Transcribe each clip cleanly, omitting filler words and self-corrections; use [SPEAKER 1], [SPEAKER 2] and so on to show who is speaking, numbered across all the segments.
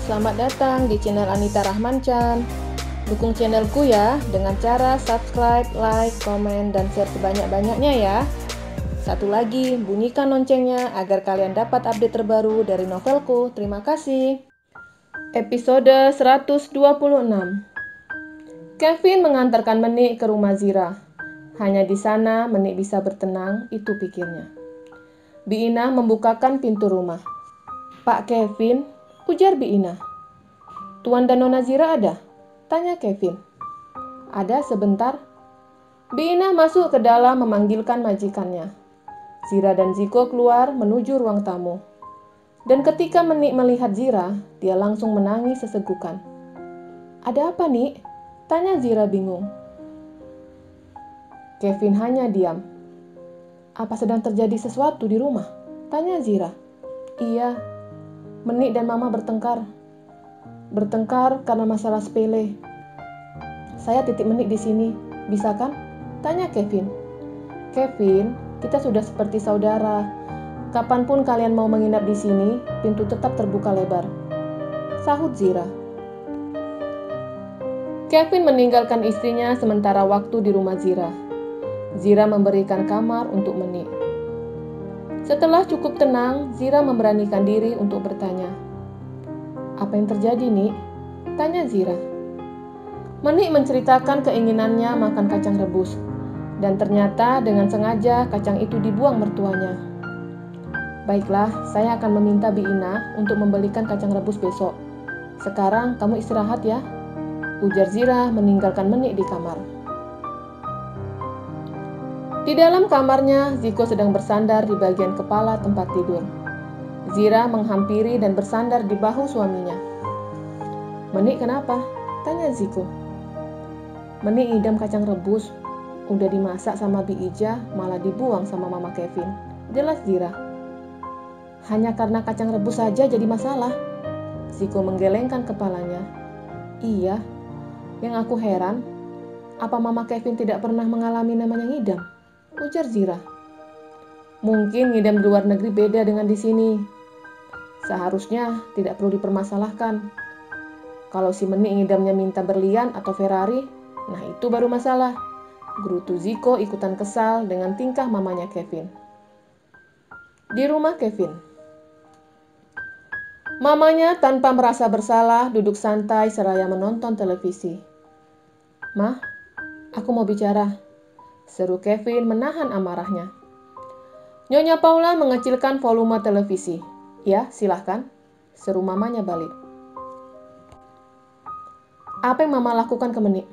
[SPEAKER 1] selamat datang di channel Anita Rahmanchan. Dukung channelku ya dengan cara subscribe, like, komen, dan share sebanyak-banyaknya ya. Satu lagi, bunyikan loncengnya agar kalian dapat update terbaru dari novelku. Terima kasih. Episode 126. Kevin mengantarkan Menik ke rumah Zira. Hanya di sana Menik bisa bertenang, itu pikirnya. Bi Ina membukakan pintu rumah. "Pak Kevin," ujar Bi Ina. "Tuan dan Nona Zira ada?" tanya Kevin. "Ada sebentar." Bi Ina masuk ke dalam memanggilkan majikannya. Zira dan Ziko keluar menuju ruang tamu. Dan ketika Menik melihat Zira, dia langsung menangis sesegukan. "Ada apa, Nik?" tanya Zira bingung. Kevin hanya diam. "Apa sedang terjadi sesuatu di rumah?" tanya Zira. "Iya, Menik dan Mama bertengkar. Bertengkar karena masalah sepele. Saya titip Menik di sini, bisa kan?" tanya Kevin. "Kevin, kita sudah seperti saudara. Kapanpun kalian mau menginap di sini, pintu tetap terbuka lebar," sahut Zira. Kevin meninggalkan istrinya sementara waktu di rumah Zira. Zira memberikan kamar untuk Menik. Setelah cukup tenang, Zira memberanikan diri untuk bertanya. "Apa yang terjadi, Nik?" tanya Zira. Menik menceritakan keinginannya makan kacang rebus, dan ternyata dengan sengaja kacang itu dibuang mertuanya. "Baiklah, saya akan meminta Bi Ina untuk membelikan kacang rebus besok. Sekarang kamu istirahat ya," ujar Zira meninggalkan Menik di kamar. Di dalam kamarnya, Ziko sedang bersandar di bagian kepala tempat tidur. Zira menghampiri dan bersandar di bahu suaminya. "Menik kenapa?" tanya Ziko. "Menik ngidam kacang rebus. Udah dimasak sama Bi Ija, malah dibuang sama Mama Kevin," jelas Zira. "Hanya karena kacang rebus saja jadi masalah?" Ziko menggelengkan kepalanya. "Iya, yang aku heran, apa Mama Kevin tidak pernah mengalami namanya ngidam?" ujar Zira. "Mungkin ngidam di luar negeri beda dengan di sini. Seharusnya tidak perlu dipermasalahkan. Kalau si Menik ngidamnya minta berlian atau Ferrari, nah itu baru masalah," gerutu Ziko ikutan kesal dengan tingkah mamanya Kevin. Di rumah Kevin, mamanya tanpa merasa bersalah duduk santai seraya menonton televisi. "Mah, aku mau bicara," seru Kevin menahan amarahnya. Nyonya Paula mengecilkan volume televisi. "Ya, silahkan," seru mamanya balik. "Apa yang Mama lakukan ke Menik?"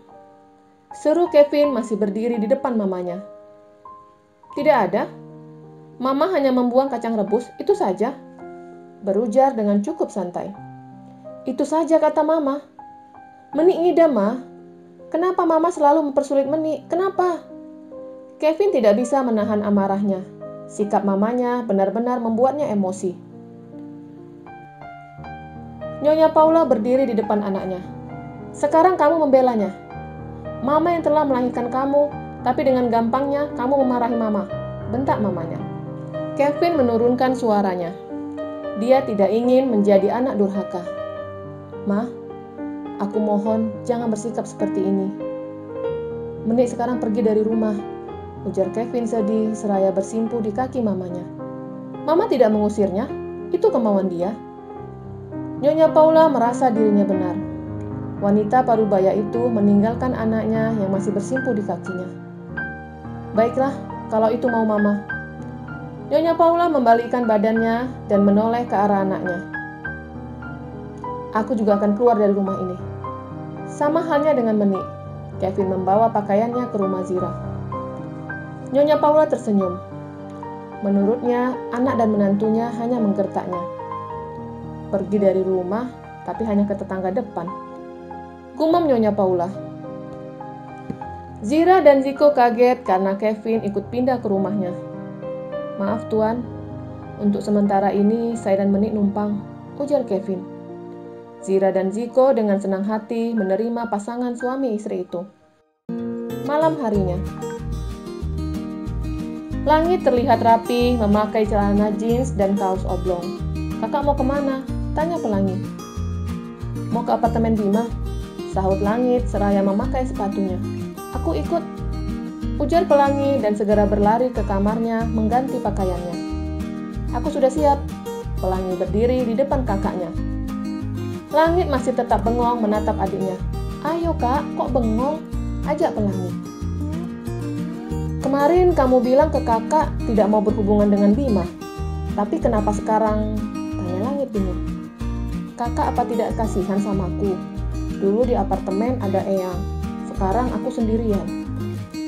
[SPEAKER 1] seru Kevin masih berdiri di depan mamanya. "Tidak ada. Mama hanya membuang kacang rebus, itu saja," berujar dengan cukup santai. "Itu saja kata Mama. Menik ngidam, Ma. Kenapa Mama selalu mempersulit Menik? Kenapa?" Kevin tidak bisa menahan amarahnya. Sikap mamanya benar-benar membuatnya emosi. Nyonya Paula berdiri di depan anaknya. "Sekarang kamu membelanya. Mama yang telah melahirkan kamu, tapi dengan gampangnya kamu memarahi Mama," bentak mamanya. Kevin menurunkan suaranya. Dia tidak ingin menjadi anak durhaka. "Ma, aku mohon jangan bersikap seperti ini. Menik sekarang pergi dari rumah," ujar Kevin sedih seraya bersimpuh di kaki mamanya. "Mama tidak mengusirnya, itu kemauan dia." Nyonya Paula merasa dirinya benar. Wanita parubaya itu meninggalkan anaknya yang masih bersimpuh di kakinya. "Baiklah, kalau itu mau Mama." Nyonya Paula membalikkan badannya dan menoleh ke arah anaknya. "Aku juga akan keluar dari rumah ini." Sama halnya dengan Menik, Kevin membawa pakaiannya ke rumah Zira. Nyonya Paula tersenyum. Menurutnya, anak dan menantunya hanya menggertaknya. Pergi dari rumah, tapi hanya ke tetangga depan, gumam Nyonya Paula. Zira dan Ziko kaget karena Kevin ikut pindah ke rumahnya. "Maaf Tuan, untuk sementara ini saya dan Menik numpang," ujar Kevin. Zira dan Ziko dengan senang hati menerima pasangan suami istri itu. Malam harinya, Langit terlihat rapi, memakai celana jeans dan kaos oblong. "Kakak mau kemana?" tanya Pelangi. Mau ke apartemen Bima? Sahut Langit seraya memakai sepatunya. Aku ikut, ujar Pelangi dan segera berlari ke kamarnya mengganti pakaiannya. Aku sudah siap. Pelangi berdiri di depan kakaknya. Langit masih tetap bengong menatap adiknya. Ayo kak, kok bengong? Ajak Pelangi. Kemarin kamu bilang ke kakak tidak mau berhubungan dengan Bima. Tapi kenapa sekarang? Tanya Langit bingung. Kakak apa tidak kasihan sama aku? Dulu di apartemen ada Eyang. Sekarang aku sendirian.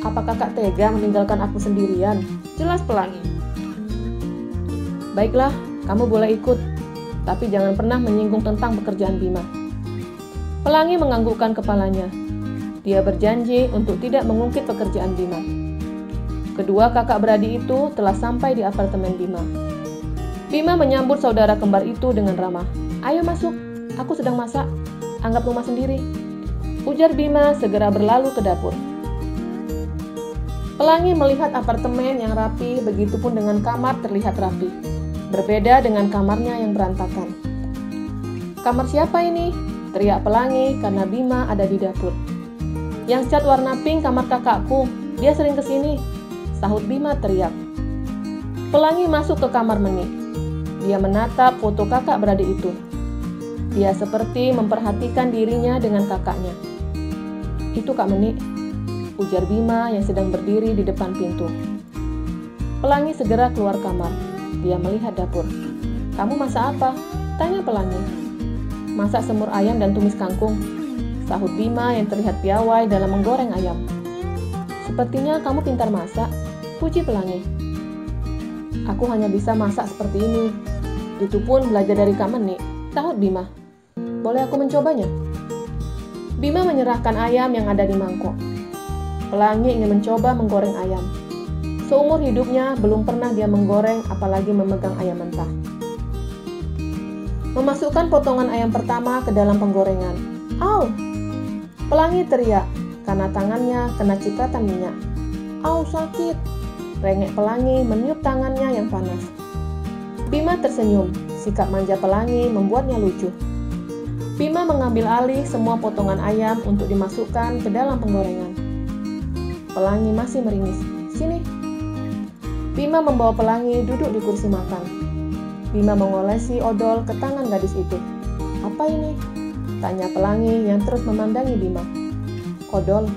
[SPEAKER 1] Apa kakak tega meninggalkan aku sendirian? Jelas Pelangi. Baiklah, kamu boleh ikut. Tapi jangan pernah menyinggung tentang pekerjaan Bima. Pelangi menganggukkan kepalanya. Dia berjanji untuk tidak mengungkit pekerjaan Bima. Kedua kakak beradik itu telah sampai di apartemen Bima. Bima menyambut saudara kembar itu dengan ramah. Ayo masuk, aku sedang masak. Anggap rumah sendiri. Ujar Bima segera berlalu ke dapur. Pelangi melihat apartemen yang rapi, begitupun dengan kamar terlihat rapi. Berbeda dengan kamarnya yang berantakan. Kamar siapa ini? Teriak Pelangi karena Bima ada di dapur. Yang cat warna pink kamar kakakku, dia sering kesini. Sahut Bima teriak. Pelangi masuk ke kamar Menik. Dia menatap foto kakak beradik itu. Dia seperti memperhatikan dirinya dengan kakaknya. Itu Kak Menik, ujar Bima yang sedang berdiri di depan pintu. Pelangi segera keluar kamar. Dia melihat dapur. Kamu masak apa? Tanya Pelangi. Masak semur ayam dan tumis kangkung. Sahut Bima yang terlihat piawai dalam menggoreng ayam. Sepertinya kamu pintar masak, puji Pelangi. Aku hanya bisa masak seperti ini. Itu pun belajar dari Kak Menik, sahut Bima. Boleh aku mencobanya? Bima menyerahkan ayam yang ada di mangkok. Pelangi ingin mencoba menggoreng ayam. Seumur hidupnya belum pernah dia menggoreng, apalagi memegang ayam mentah. Memasukkan potongan ayam pertama ke dalam penggorengan. Au! Pelangi teriak karena tangannya kena cipratan minyak. Au, sakit! Rengek Pelangi meniup tangannya yang panas. Bima tersenyum. Sikap manja Pelangi membuatnya lucu. Bima mengambil alih semua potongan ayam untuk dimasukkan ke dalam penggorengan. Pelangi masih meringis. Sini. Bima membawa Pelangi duduk di kursi makan. Bima mengolesi odol ke tangan gadis itu. Apa ini? Tanya Pelangi yang terus memandangi Bima. Odol.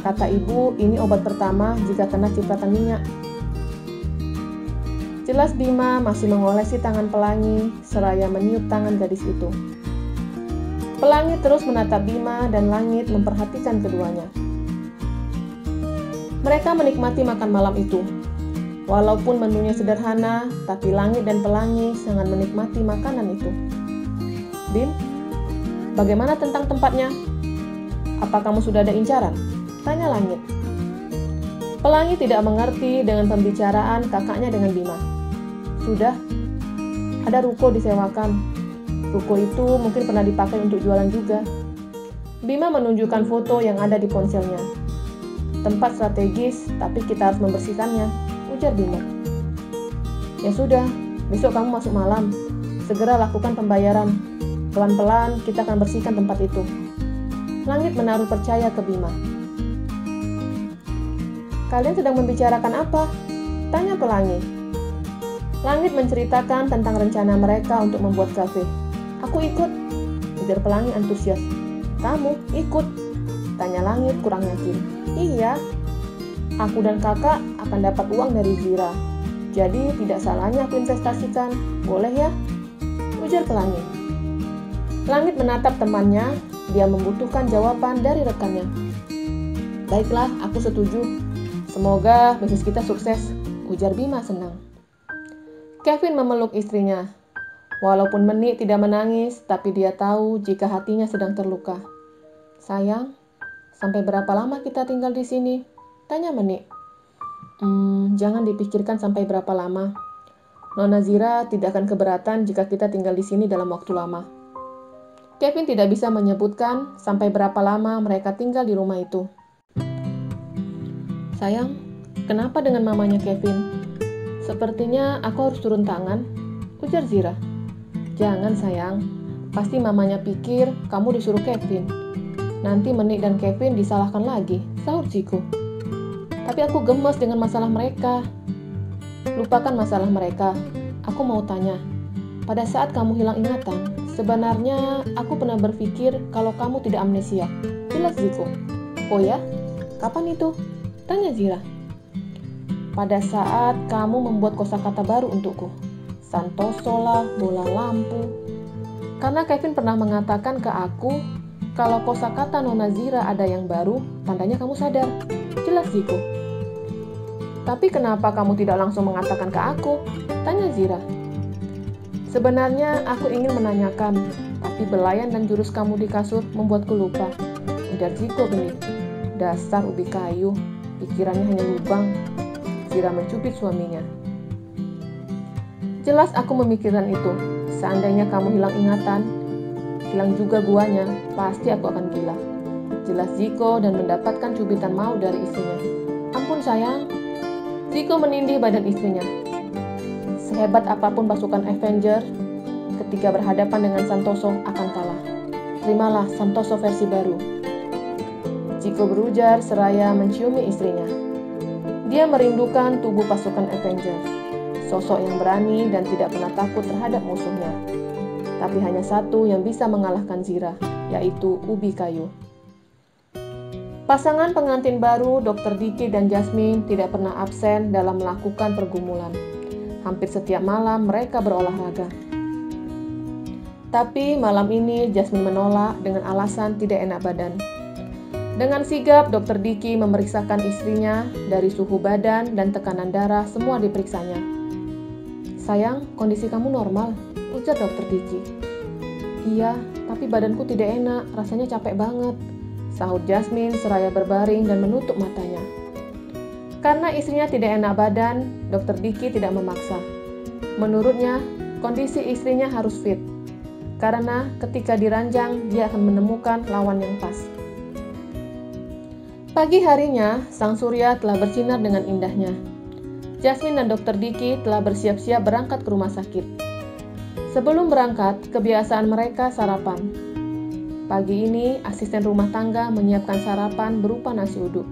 [SPEAKER 1] Kata ibu, ini obat pertama jika kena cipratan minyak. Jelas Bima masih mengolesi tangan Pelangi seraya meniup tangan gadis itu. Pelangi terus menatap Bima dan Langit memperhatikan keduanya. Mereka menikmati makan malam itu. Walaupun menunya sederhana, tapi Langit dan Pelangi sangat menikmati makanan itu. Bim, bagaimana tentang tempatnya? Apa kamu sudah ada incaran? Tanya Langit. Pelangi tidak mengerti dengan pembicaraan kakaknya dengan Bima. Sudah, ada ruko disewakan. Ruko itu mungkin pernah dipakai untuk jualan juga. Bima menunjukkan foto yang ada di ponselnya. Tempat strategis, tapi kita harus membersihkannya, ujar Bima. Ya sudah, besok kamu masuk malam. Segera lakukan pembayaran. Pelan-pelan kita akan bersihkan tempat itu. Langit menaruh percaya ke Bima. Kalian sedang membicarakan apa? Tanya Pelangi. Langit menceritakan tentang rencana mereka untuk membuat kafe. Aku ikut, ujar Pelangi antusias. Kamu ikut? Tanya Langit kurang yakin. Iya, aku dan kakak akan dapat uang dari Zira. Jadi tidak salahnya aku investasikan, boleh ya? Ujar Pelangi. Langit menatap temannya, dia membutuhkan jawaban dari rekannya. Baiklah, aku setuju. Semoga bisnis kita sukses, ujar Bima senang. Kevin memeluk istrinya. Walaupun Menik tidak menangis, tapi dia tahu jika hatinya sedang terluka. Sayang, sampai berapa lama kita tinggal di sini? Tanya Menik. Jangan dipikirkan sampai berapa lama. Nona Zira tidak akan keberatan jika kita tinggal di sini dalam waktu lama. Kevin tidak bisa menyebutkan sampai berapa lama mereka tinggal di rumah itu. Sayang, kenapa dengan mamanya Kevin? Sepertinya aku harus turun tangan, ujar Zira. Jangan sayang, Pasti mamanya pikir kamu disuruh Kevin. Nanti Menik dan Kevin disalahkan lagi, sahut Ziko. Tapi aku gemes dengan masalah mereka. Lupakan masalah mereka. Aku mau tanya, pada saat kamu hilang ingatan, sebenarnya aku pernah berpikir kalau kamu tidak amnesia. Jelas Ziko. Oh ya? Kapan itu? Tanya Zira. Pada saat kamu membuat kosakata baru untukku. Santoso lah, bola lampu. Karena Kevin pernah mengatakan ke aku, kalau kosakata Nona Zira ada yang baru, tandanya kamu sadar. Jelas Ziko. Tapi kenapa kamu tidak langsung mengatakan ke aku? Tanya Zira. Sebenarnya aku ingin menanyakan, tapi belayan dan jurus kamu di kasur membuatku lupa. Ujar Ziko genit. Dasar ubi kayu, pikirannya hanya lubang. Zira mencubit suaminya. Jelas aku memikirkan itu. Seandainya kamu hilang ingatan, hilang juga guanya, pasti aku akan gila. Jelas Ziko dan mendapatkan cubitan maut dari istrinya. Ampun sayang. Ziko menindih badan istrinya. Sehebat apapun pasukan Avenger, ketika berhadapan dengan Santoso akan kalah. Terimalah Santoso versi baru. Ziko berujar seraya menciumi istrinya. Dia merindukan tubuh pasukan Avenger. Sosok yang berani dan tidak pernah takut terhadap musuhnya. Tapi hanya satu yang bisa mengalahkan Zira, yaitu ubi kayu. Pasangan pengantin baru, Dr. Diki dan Jasmine tidak pernah absen dalam melakukan pergumulan. Hampir setiap malam mereka berolahraga. Tapi malam ini Jasmine menolak dengan alasan tidak enak badan. Dengan sigap, Dr. Diki memeriksakan istrinya dari suhu badan dan tekanan darah, semua diperiksanya. Sayang, kondisi kamu normal, ujar Dr. Diki. Iya, tapi badanku tidak enak, rasanya capek banget, sahut Jasmine seraya berbaring dan menutup matanya. Karena istrinya tidak enak badan, Dr. Diki tidak memaksa. Menurutnya, kondisi istrinya harus fit, karena ketika diranjang, dia akan menemukan lawan yang pas. Pagi harinya, sang surya telah bersinar dengan indahnya. Jasmine dan Dr. Diki telah bersiap-siap berangkat ke rumah sakit. Sebelum berangkat, kebiasaan mereka sarapan. Pagi ini, asisten rumah tangga menyiapkan sarapan berupa nasi uduk.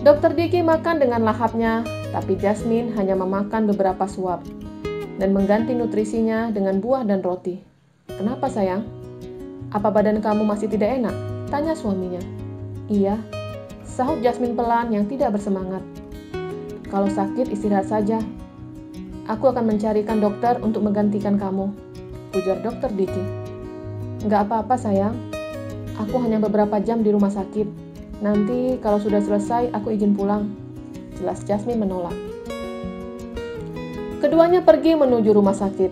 [SPEAKER 1] Dr. Diki makan dengan lahapnya, tapi Jasmine hanya memakan beberapa suap dan mengganti nutrisinya dengan buah dan roti. Kenapa sayang? Apa badan kamu masih tidak enak? Tanya suaminya. Iya, sahut Jasmine pelan yang tidak bersemangat. Kalau sakit istirahat saja. Aku akan mencarikan dokter untuk menggantikan kamu, ujar Dr. Diki. Nggak apa-apa sayang, aku hanya beberapa jam di rumah sakit. Nanti kalau sudah selesai aku izin pulang. Jelas Jasmine menolak. Keduanya pergi menuju rumah sakit.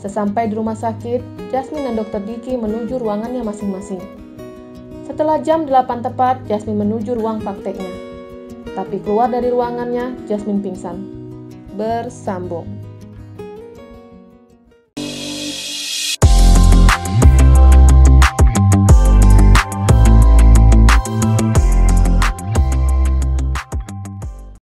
[SPEAKER 1] Sesampai di rumah sakit, Jasmine dan Dr. Diki menuju ruangannya masing-masing. Setelah jam 8 tepat, Jasmine menuju ruang prakteknya. Tapi keluar dari ruangannya, Jasmine pingsan. Bersambung.